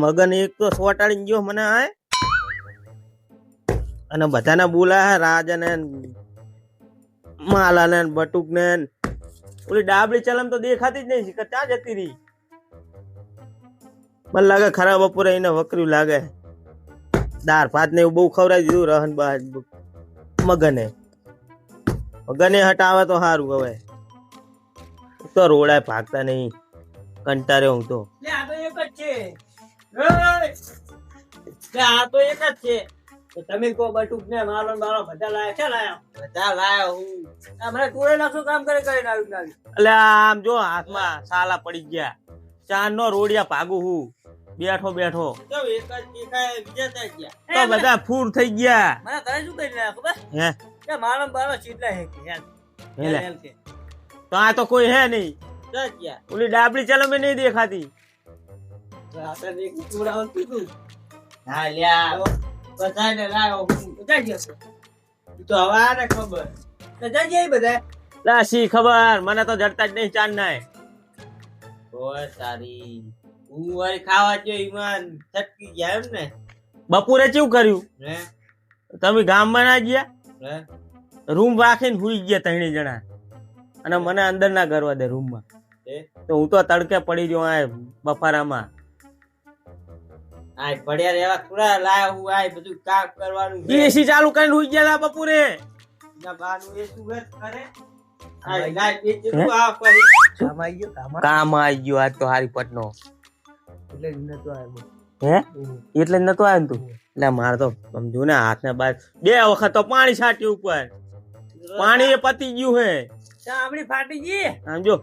મગન એક તો સોટાડી ગયો મને આ અને બધાને બોલા રાજ ને માલા ને બટુક ને ઓલી ડાબલી ચલમ તો દેખાતી જ નહીં કે ક્યાં જતી રહી. મને લાગે ખરાબ બપોરે એને વકર્યું લાગે. દાળ ભાત ને એવું બહુ ખવડાવી દીધું રહન મગને હટાવે તો સારું. હવે તો રોડાય ભાગતા નહીં કંટાળે હું તો. આ તો એક જ છે. તમે કહો બટુક ને મારો મારો બધા લાયા છે. બધા લાયા હું મને ટોળે નાખશું કામ કરીને આવી. એટલે આમ જો હાથમાં સાલા પડી ગયા. ચાર નો રોડિયા ભાગું હું બેઠો તો બધા ફૂર થઈ ગયા. મને તને શું કરી ખબર હે મારો બારો ચીટલા હે તો આ તો કોઈ હે નહીં. ઓલી ડાબલી ચલો મેં નહીં દેખાતી. ખબર મને તો જડતા જ નહીં ચાંદ ના સારી ખાવા ઈમાન છટકી ગયા એમ ને. બપોરે કેવું કર્યું તમે ગામમાં ના ગયા રૂમ રાખીને હુઈ ગયા ત્રણેય જણા અને મને અંદર ના કરવા દે રૂમમાં. તો હું તો તડકે પડી રહ્યો આ બફારામાં. આ પડ્યા રેવા થોડા લાયા હું આ બધું કામ કરવાનું એસી ચાલુ કરીને હુઈ ગયા બપોરે. ના બાનું એ શું કરે કામ આવી ગયો આજ તો હારી પટનો એટલે જ નતો આવ્યો તું. એટલે મારે તો સમજુ ને હાથ ને બાર 2 વખત તો પાણી છાટ્યું ઉપર. પાણી એ પતી ગયું હે આપડી ફાટી ગઈ. સમજો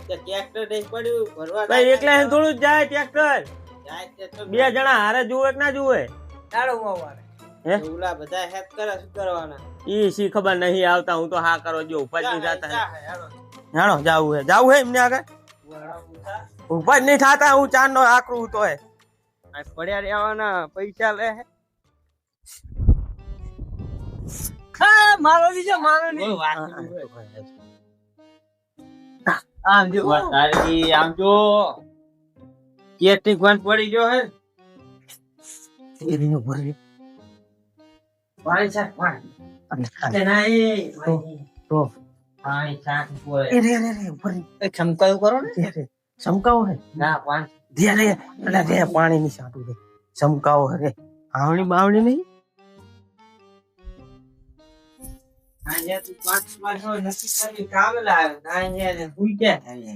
ટ્રેક્ટર પડ્યું ભરવા એકલા થોડું જાય ટ્રેક્ટર. 2 જણા હારે જુએ કે ના જુએ બધા હેલ્પ કરે શું કરવાના ઈ શી ખબર નહીં આવતા. હું તો હા કરો જો ઉપર નહીં થતા. જાણો જાવું હે એમને આગળ ઉપર નહીં થતા. હું ચાર નો આકરું તો હે પડ્યા રહેવાના પૈસા લે. મારો બીજો મારો નહીં આમ જો આમ જો કેટી ગન પડી ગયો હે એરીનો ભરી પાણી છાટ પાણી નહીં તો પાણી છાટ પોરે એ રે ભરી એક ચમકાવ કરો ને ચમકાવ હે ના પાણી દે રે એટલે દે પાણી ની છાટું દે ચમકાવ હે આવણી બાવણી નહીં. આજે તું 5 નો નક્કી કરી કામ લાવ્યો ના અહીંયા ભૂઈ ગયા લે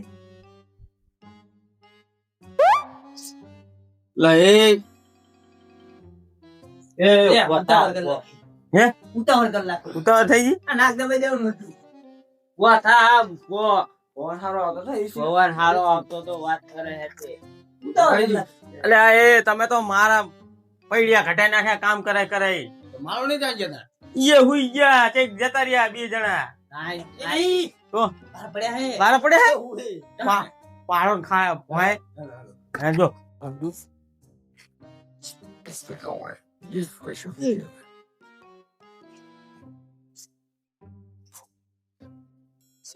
ઉતાવળ થઈ ગઈ. નાક દબાઈ દેવું નતું. પવન હારો આવતો તો વાત કરે એટલે એ તમે તો મારા પૈડિયા ઘટાઈ નાખ્યા કામ કરે મારો નહીં જાય એ હુઈ ગયા તે જતા રહ્યા 2 જણા તો બાર પડ્યા પાડો ખાય ભાઈ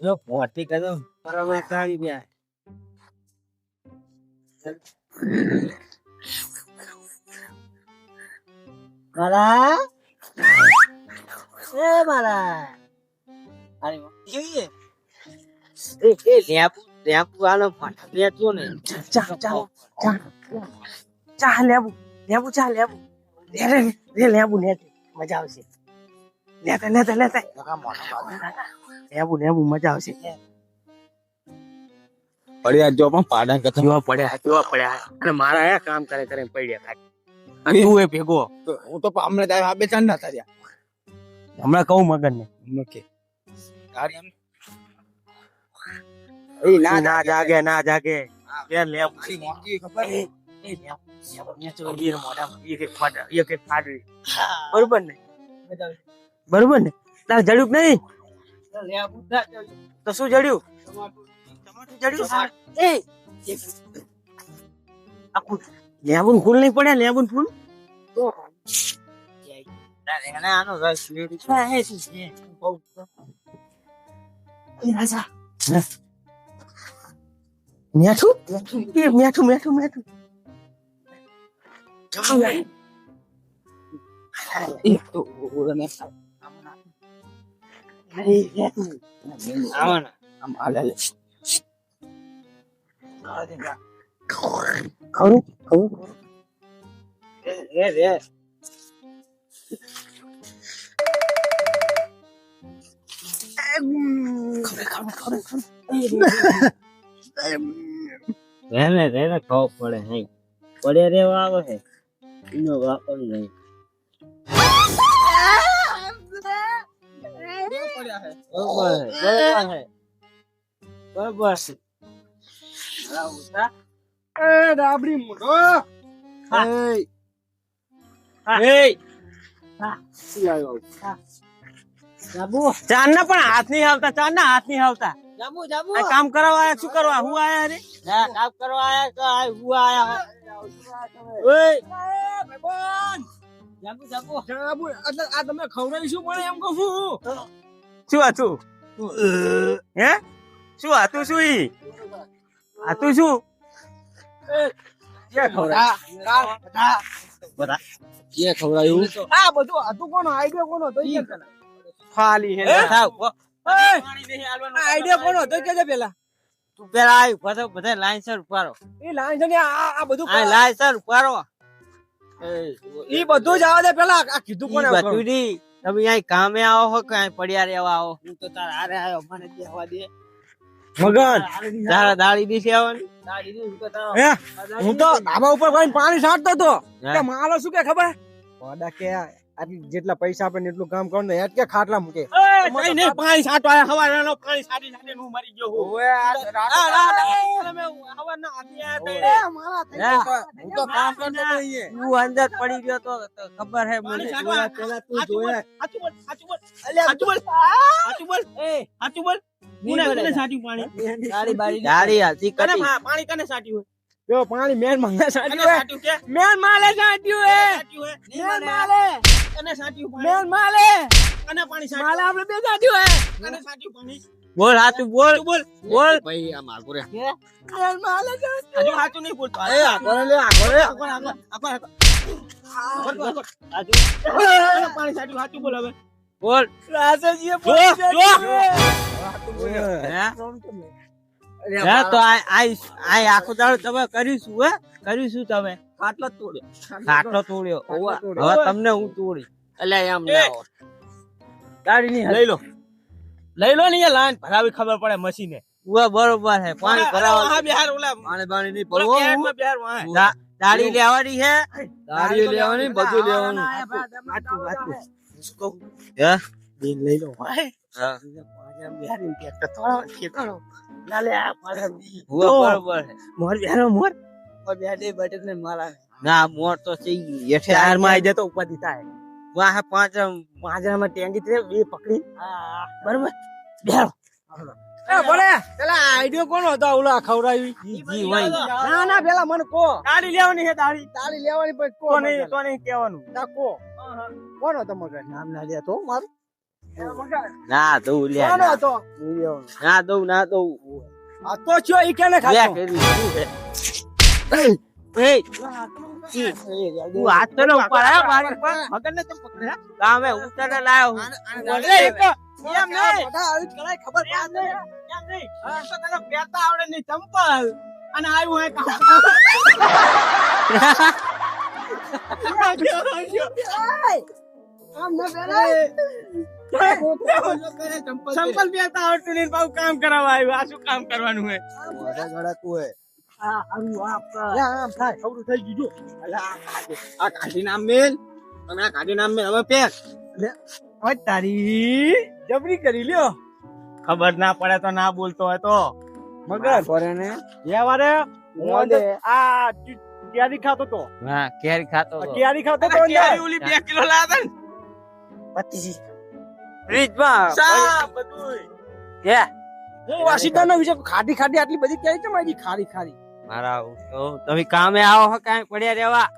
જો મોટી કદમ આવી ગયા. મારા અરે જોઈએ લેબુ આનો ફાટા લેતો ને ચા લેબુ લેબુ મજા આવશે. લેતા લેબુ મજા આવશે. પડ્યા જો પણ પાડા કથા પડ્યા અને મારા આયા કામ કરે પડ્યા ખાય અને તું એ ભેગો હું તો હમણાં તારે આ 2 ચાંદ ના થયા. હમણાં કહું મગન ને ઓકે તારી એમ ના જાગે કે લેબુ ખબર બરોબર ને બરોબર ને તાર જડ્યું કે નહીં તો શું જડ્યું ટમાટું જડ્યું એ આખું લેબુન ફૂલ નહીં પડ્યા લેબુન ફૂલ તો એને આનો રસ લેડી છે શું છે બહુ એ રાજા મેઠું મેઠું મેઠું મેઠું એક તો ઓરને આવના આમ આલે ખરું રે રે રેને રેને ખાવ પડે હે પડે રેવા આવે છે એનો વાપર નહીં બરાબર એ ડાબડી મોટો ચાંદના પણ હાથ નહીં આવતા ચાંદના હાથ નહીં આવતા આ કામ કરવા આયા શું કરવા હું આયા રે કામ કરવા આયા તો હું આયા ઓય જાબુ એટલે આ તમે ખવડાવીશું પણ એમ કહું શું હતું હે શું હતું શું ઈ હતું શું ખવડાયું આ બધું હતું કોનો આઈડિયા કોનો તો ખાલી હે આઈડિયા કોનો તો કે પેલા તું પેલા આવ પછી બધા લાઈન સર ઉપારો એ લાઈન છે ને આ બધું આ લાઈન સર ઉપારો ઈ બધું જ આવે પેલા આ કીધું કોને બધું ની તમે અહીં કામે આવો હો કે અહીં પડ્યા રહેવા આવો હું તો તાર હારે આવ્યો મને દેવા દે મગન તારા દાડી દીશે આવવાની દાડી દી હું તો ધાબા ઉપર પાણી છાંટતો તો કે માલો શું કે ખબર ઓડા કે આટલી જેટલા પૈસા આપે ને એટલું કામ કરો ને એટ કે ખાટલા મૂકે નહીં નહીં પાણી છાંટો આયા હવારનો પાણી છાંટી છાંટી હું મરી ગયો હું ઓએ તમે હવારના આધી આયા હું તો કામ કરતો તો ઈએ તું અંદર પડી ગયો તો ખબર હે મને પેલા તું જોયા સાચું બોલ સાચું બોલ સાચું બોલ એ સાચું બોલ કોને છાંટ્યું પાણી દાડી બાડી દાડી હતી કને પાણી કને છાંટ્યું જો પાણી મેન માંગે કને છાંટ્યું કે મેન માલે છાંટ્યું હે મેન માલે કને છાંટ્યું મેન માલે કને પાણી છાંટ્યું માલે આપણે બે છાંટ્યું હે કને છાંટ્યું પાણી બોલ સાચું બોલ બોલ બોલ ભાઈ આ મારકો રે મેન માલે છાંટ્યું હજુ સાચું નહીં બોલતો એ આગળ લે આગળ પાણી છાંટ્યું સાચું બોલ હવે બોલ રાજાજી તો આખો દાડો તમે કરીશું તમે ખાટલો તોડ્યો હવે તમને હું તોડી એટલે એમ ના હોય ગાડી ની લઈ લો ને લાઈન ભરાવી ખબર પડે મશીને બરોબર છે પાણી ભરાવા પાણી બાણી નહીં પડવું દાડી લેવાની છે દાડી લેવાની બધું લેવાનું લઈ લો ના મોર તો તો ઉપાધિ થાય વાહ પાંજરામાં ટેંગી બે પકડી બરોબર પેલા આઈડિયો કોનો હતો ઓલા ખવડાવી ના ના પેલા મને કો દાડી લેવાની છે તાળી લેવાની પછી કો તો નહીં કેવાનું ના કો કોનો તમે નામ ના લે તો મારું ના દઉં લે કોનો હતો ના દઉં આ તો છો ઈ કેને ખાતો તું હાથ તો ન ઉપર આ મારી પર મગન ને તો પકડ્યા ગામે ઉતરને લાયો એમ નહીં ખબર પાડ નહીં એમ નહીં તો તને પહેરતા આવડે નહીં ચંપલ અને આવ્યું હે ચંપલ પહેરતા આવડતું નહીં પાછું કામ કરાવવા આવ્યું આ શું કામ કરવાનું હે આ કાઢી નામ મેલ તમે આ કાઢી નામ મેલ હવે પેક તારી જબરી કરી લ્યો ખબર ના પડે તો ના બોલતો હોય તો મગર ફરે ને આ કેરી ખાતો તો હા કેરી ખાતો કેરી ખાતો તો કેરી ઓલી 2 કિલો લાયા પતિજી ફ્રીજમાં સા બધુંય. કે હું વાસીદાનો વિશે ખાડી ખાડી આટલી બધી ક્યાંય છે મારી ખાડી ખાડી મારા તમે કામે આવો હો કાંઈ પડ્યા રહેવા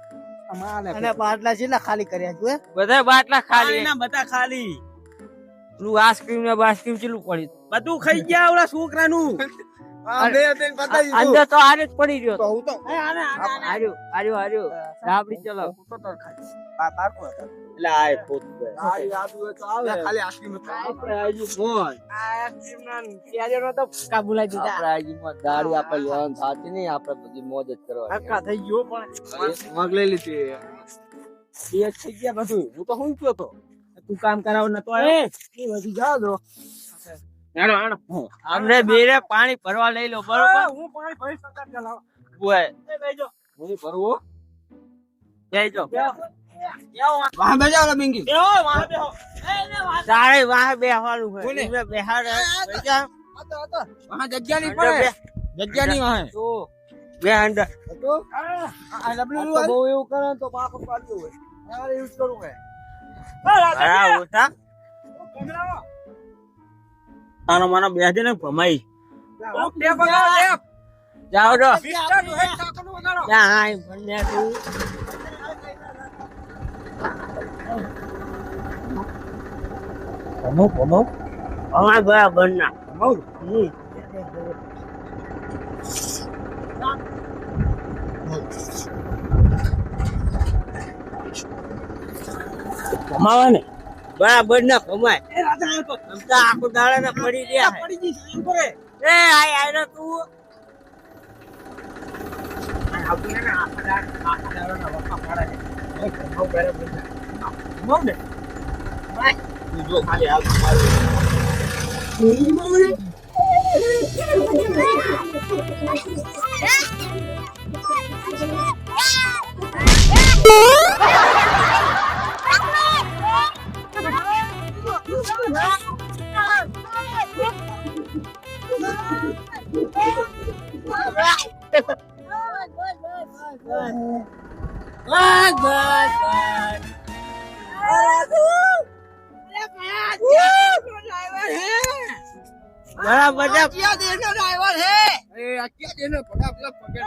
અને બાટલા છેલ્લા ખાલી કર્યા તું બધા બાટલા ખાલી ખાલી ના બધા ખાલી પેલું આઈસ્ક્રીમ ને બાસ્ક્રીમ ચેલું પડી બધું ખાઈ ગયા ઓલા છોકરાનું અંદર તો આરે જ પડી રહ્યો તો હું તો આર્યો આર્યો આર્યો રાબડી ચલો એટલે આય ખોટ ખાલી આઈસ્ક્રીમ આપણે આજી મોજ આઈસ્ક્રીમ ના કેરીઓ તો કાબુલાઈ દીધા આપણે આજી મોજ દારૂ આપણે લેવાનું થાતી નહીં આપણે બધી મોજ જ કરવાની હક્કા થઈ ગયો પણ મગ લઈ લીધી એ થઈ ગયા બધું હું તો હું ગયો તો તું કામ કરાવ નતો આવ્યો એ બધું જાવ દો હેડો હેડો અમને બેરે પાણી ભરવા લઈ લો બરોબર હું પાણી ભરી શકતા ચલાવ ઓય એ બેજો હું ભરવો જઈજો વાહ બેજા ઓલા બિંગી બેહો વાહ બેહો તારે વાહ બેહવાનું હોય કોને? એટલે બેહાડ બેજા વાહ જગ્યા નહીં પડે જગ્યા નહીં વાહ તો બે અંદર તો આ લબલું બહુ એવું કરે તો બાપ પાડ્યું હોય મારે યુઝ કરવું હે હા ઓટા તારો માનો બેહજે ને ભમાઈ ટેપ વગાડો ટેપ જાઓ તો પિસ્તા નું હેડ સાકનું વગાડો ત્યાં આય બંને તું અમાર બરાબર ના ભમાવા ને બરાબર ના કમાય આમ તો આખું દાડા ના પડી ગયા હે. પડી ગઈ એમ કરે એ આય આય રે તું બરાબર છે. ક્યાં દેનો ડ્રાઈવર હે એ આ ક્યાં દેનો ફટાફટ પગે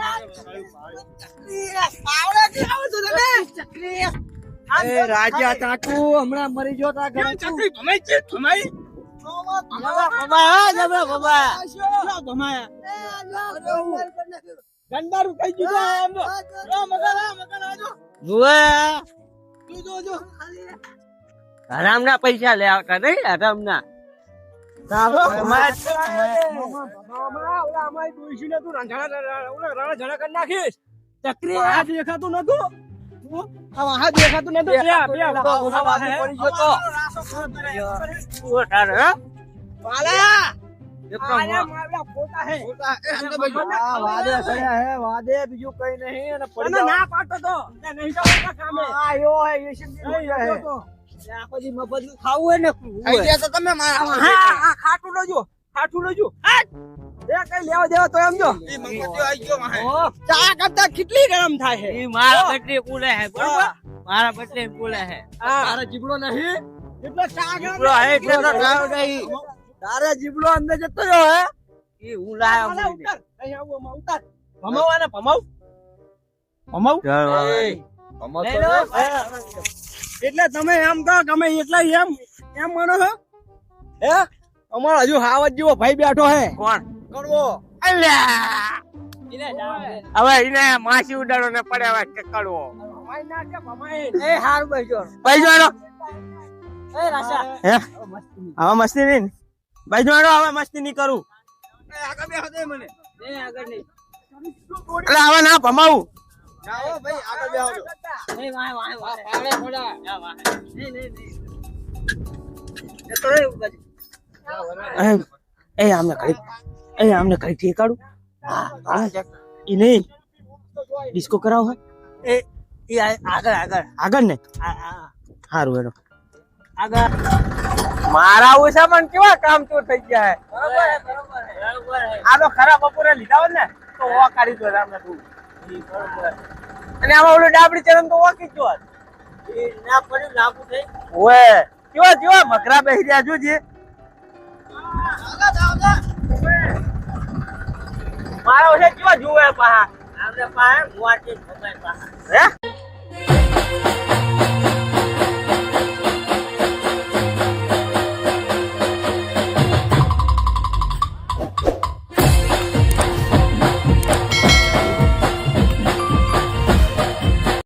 એ રાજા ચાટુ હમણાં મરી ગયો તા ઘરે ચકરી ભમાઈ છે ભમાઈ બાબા જબરા બાબા ગંડારું થઈ ગયું એમ જુએ જો હરામ ના પૈસા લે આવતા નહીં હરામ ના ચકરી આ દેખાતું નતું આ દેખાતું નતું વાદે બીજું કઈ નહીં અને પડી ના પાડતો તો નહીં આયો હે એ પછી મફત ખાવું હોય ને તો તમે ખાટું લેજો એ કઈ લેવા દેવા તો એમ જો ચા કરતા કેટલી ગરમ થાય છે ઈ મારા બદલે બોલે હે બરોબર મારા બદલે બોલે હે તારે જીબડો નહીં એટલે ચા ગરમ જીબડો હે એટલે તો લાવ નહીં તારે જીબડો અંદર જતો રહ્યો હે ઈ હું લાયો ઉતાર અહીં આવો માં ઉતાર ભમાવાને ભમાવ લઈ લો. એટલે તમે એમ કહો ગમે એટલા એમ માનો છો હે અમારો હજુ હાવત જેવો ભાઈ બેઠો હે કોણ કરવો અલ્યા હવે એને માસી ઉડાડો ને પડ્યા કે કડવો ભમાઈ ના કે ભમાઈ એ હારું બેજો પૈસો આલો એ રાશા હે હવે મસ્તી નહીં ને? ભાઈ જોડો હવે મસ્તી નહીં કરું આગળ બેહો દે મને એ આગળ નહીં એટલે હવે ના ભમાવું જાઓ ભાઈ આગળ બેહો દો એ વાહ વાહ વાહ પાડે થોડા યા વાહ નહીં એ તો એ બાજુ આમને કઈ ઠેકાડું ઈ નહીં ડિસ્કો કરાવો એ આગળ આગળ આગળ ને આ સારું હેડો આગળ મારા ઓછા પણ કેવા કામ તો થઈ ગયા બરોબર હે આ તો ખરા બપોરે લીધા હોત ને તો ઓ કાઢી દો રામને તું અને આમાં ઓલું ડાબડી ચરણ તો ઓકી જ જોત એ ના પડ્યું લાગુ થઈ ઓએ જો મકરા બેહી રહ્યા જોજે. મારો છે કેવા જુએ પાહા આપણે પાસે મોટી ભગાઈ પાસે હે